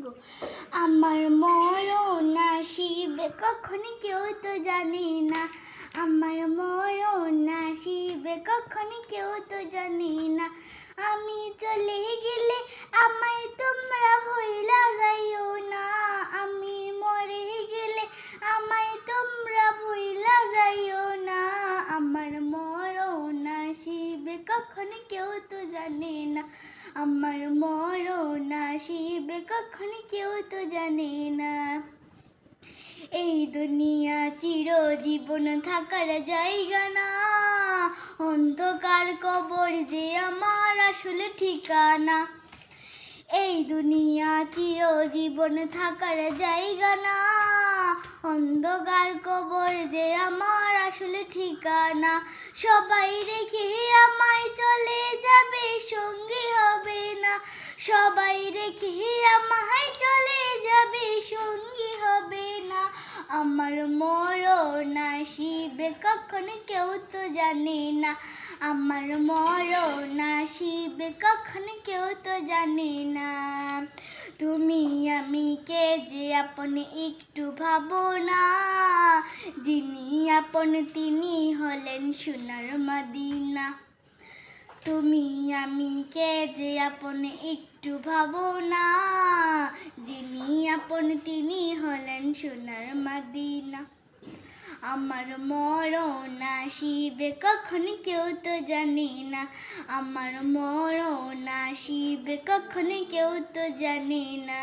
গো। আমার মরণ আসিবে কখন কেউ তো জানে না, আমার মরণ আসিবে কখন কেউ তো জানে না। আমি চলে গেলে আমায় তোমরা ভুইলা যাইও না, আমি মরে গেলে আমায় তোমরা ভুইলা যাইও না। আমার মরণ আসিবে কখন কেউ তো জানে না, আমার মরণ আসিবে কখন কেউ তো জানে না। এই দুনিয়া চিরজীবন থাকার জায়গা না, অন্ধকার কবর যে আমার আসলে ঠিকানা। এই দুনিয়া চিরজীবন থাকার জায়গা না, অন্ধকার কবর যে আমার আসলে ঠিকানা। সবাই রেখে আমায় চলে যাবে, সঙ্গী হবে না, সবাই রেখে আমায় চলে যাবে, সঙ্গী হবে না। আমার মরণ আসিবে কখন কেউ তো জানে না, আমার মরণ আসিবে কখন কেউ তো জানে না। তুমি আমি কে যে আপন একটু ভাবো না, যিনি আপন তিনি হলেন সোনার মদিনা। তুমি আমি কে যে আপন একটু ভাবো না, যিনি আপন তিনি হলেন সোনার মদিনা। আমার মরণ আসিবে কখন কেউ তো জানে না, আমার মরণ আসিবে কখন কেউ তো জানে না।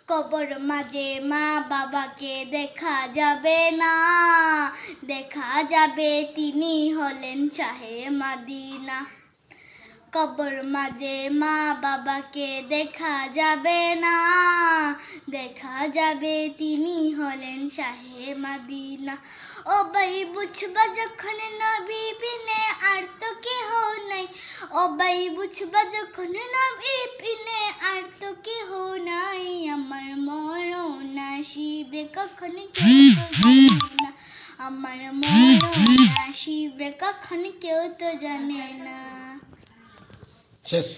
কবর মাঝে মা বাবাকে দেখা যাবে না, দেখা যাবে তিনি হলেন শাহে মদিনা। কবর মাঝে মা বাবাকে দেখা যাবে না, দেখা যাবে তিনি হলেন শাহে মদিনা। ও ভাই বুঝবা যখন নবী বিনে আর তো কেহ নাই, ও ভাই বুঝবা যখন নবী বিনে আর তো কেহ নাই। আমার মরণ আসিবে কখন কেউ তো জানে না, আমার মরণ আসিবে কখন কেউ তো জানে না। শেষ।